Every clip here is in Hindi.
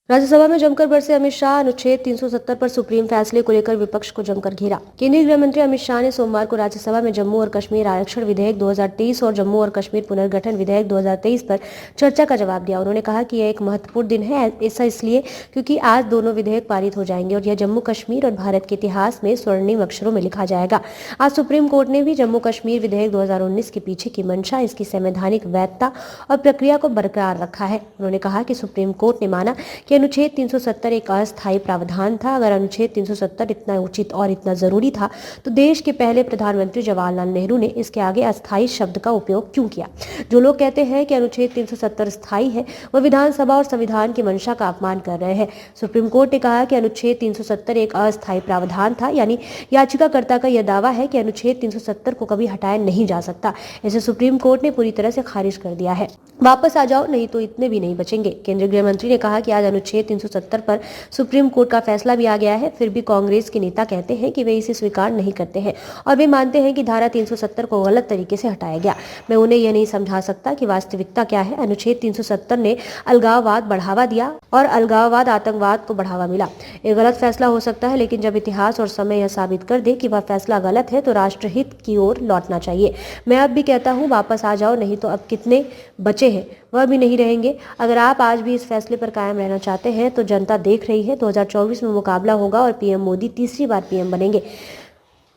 राज्यसभा में जमकर बरसे अमित शाह। अनुच्छेद 370 पर सुप्रीम फैसले को लेकर विपक्ष को जमकर घेरा। केंद्रीय गृह मंत्री अमित शाह ने सोमवार को राज्यसभा में जम्मू और कश्मीर आरक्षण विधेयक 2023 और जम्मू और कश्मीर पुनर्गठन विधेयक 2023 पर चर्चा का जवाब दिया। उन्होंने कहा कि यह एक महत्वपूर्ण दिन है, ऐसा इसलिए क्योंकि आज दोनों विधेयक पारित हो जाएंगे और यह जम्मू कश्मीर और भारत के इतिहास में स्वर्णिम अक्षरों में लिखा जाएगा। आज सुप्रीम कोर्ट ने भी जम्मू कश्मीर विधेयक 2019 के पीछे की मंशा, इसकी संवैधानिक वैधता और प्रक्रिया को बरकरार रखा है। उन्होंने कहा कि सुप्रीम कोर्ट ने माना कि अनुच्छेद 370 एक अस्थायी प्रावधान था। अगर अनुच्छेद 370 इतना उचित और इतना जरूरी था तो देश के पहले प्रधानमंत्री जवाहरलाल नेहरू ने इसके आगे अस्थायी शब्द का उपयोग क्यों किया। जो लोग कहते हैं कि अनुच्छेद 370 स्थायी है, वह विधानसभा और संविधान की मंशा का अपमान कर रहे हैं। सुप्रीम कोर्ट ने कहा कि अनुच्छेद 370 एक अस्थायी प्रावधान था, यानी याचिकाकर्ता का यह दावा है कि अनुच्छेद 370 को कभी हटाया नहीं जा सकता। इसे सुप्रीम कोर्ट ने पूरी तरह से खारिज कर दिया है। वापस आ जाओ, नहीं तो इतने भी नहीं बचेंगे। केंद्रीय गृह मंत्री ने कहा कि आज अनुच्छेद 370 पर सुप्रीम कोर्ट का फैसला भी आ गया है। फिर भी कांग्रेस के नेता कहते हैं कि वे इसे स्वीकार नहीं करते हैं और वे मानते हैं कि धारा 370 को गलत तरीके से हटाया गया। मैं उन्हें यह नहीं समझा सकता कि वास्तविकता क्या है। अनुच्छेद 370 ने अलगाववाद बढ़ावा दिया और अलगाववाद आतंकवाद को बढ़ावा मिला। एक गलत फैसला हो सकता है, लेकिन जब इतिहास और समय यह साबित कर दे कि वह फैसला गलत है तो राष्ट्रहित की ओर लौटना चाहिए। मैं अब भी कहता हूँ, वापस आ जाओ, नहीं तो अब कितने बचे हैं वह भी नहीं रहेंगे। अगर आप आज भी इस फैसले पर कायम रहना चाहते हैं तो जनता देख रही है। 2024 में मुकाबला होगा और पीएम मोदी तीसरी बार पीएम बनेंगे।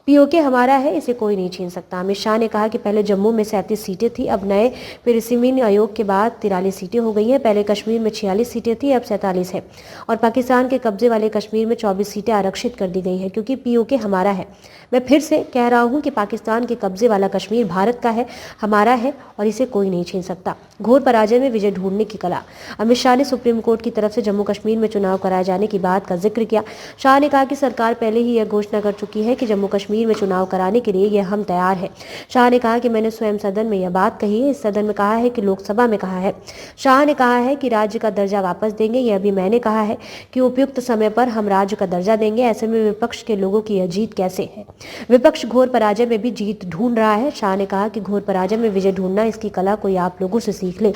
पीओके हमारा है, इसे कोई नहीं छीन सकता। अमित शाह ने कहा कि पहले जम्मू में 37 सीटें थी, अब नए पिरसिमिन आयोग के बाद 43 सीटें हो गई हैं। पहले कश्मीर में 46 सीटें थी, अब 47 है और पाकिस्तान के कब्जे वाले कश्मीर में 24 सीटें आरक्षित कर दी गई हैं क्योंकि पीओके हमारा है। मैं फिर से कह रहा हूं कि पाकिस्तान के कब्जे वाला कश्मीर भारत का है, हमारा है और इसे कोई नहीं छीन सकता। घोर पराजय में विजय ढूंढने की कला। अमित शाह ने सुप्रीम कोर्ट की तरफ से जम्मू कश्मीर में चुनाव कराए जाने की बात का जिक्र किया। शाह ने कहा कि सरकार पहले ही यह घोषणा कर चुकी है कि जम्मू कश्मीर में चुनाव कराने के लिए यह हम तैयार है। शाह ने कहा कि मैंने स्वयं सदन में यह बात कही है, इस सदन में कहा है कि लोकसभा में कहा है। शाह ने कहा है कि राज्य का दर्जा वापस देंगे, यह भी मैंने कहा है कि उपयुक्त समय पर हम राज्य का दर्जा देंगे। ऐसे में विपक्ष के लोगों की यह जीत कैसे है। विपक्ष घोर पराजय में भी जीत ढूंढ रहा है। शाह ने कहा कि घोर पराजय में विजय ढूंढना, इसकी कला कोई आप लोगों से सीख ले।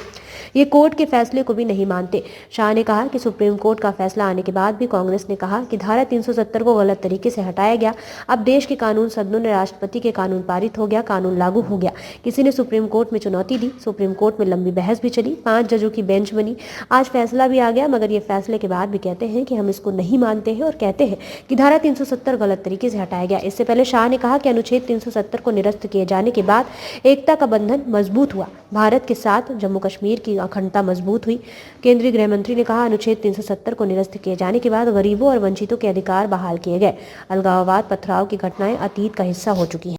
ये कोर्ट के फैसले को भी नहीं मानते। शाह ने कहा कि सुप्रीम कोर्ट का फैसला आने के बाद भी कांग्रेस ने कहा कि धारा 370 को गलत तरीके से हटाया गया। अब देश के कानून सदनों ने राष्ट्रपति के कानून पारित हो गया, कानून लागू हो गया। किसी ने सुप्रीम कोर्ट में चुनौती दी, सुप्रीम कोर्ट में लंबी बहस भी चली, 5 जजों की बेंच बनी, आज फैसला भी आ गया। मगर ये फैसले के बाद भी कहते हैं कि हम इसको नहीं मानते हैं और कहते हैं कि धारा 370 गलत तरीके से हटाया गया। इससे पहले शाह ने कहा कि अनुच्छेद 370 को निरस्त किए जाने के बाद एकता का बंधन मजबूत हुआ, भारत के साथ जम्मू कश्मीर की अखंडता मजबूत हुई। केंद्रीय गृह मंत्री ने कहा अनुच्छेद 370 को निरस्त किए जाने के बाद गरीबों और वंचितों के अधिकार बहाल किए गए। अलगाववाद, पथराव की घटनाएं अतीत का हिस्सा हो चुकी हैं।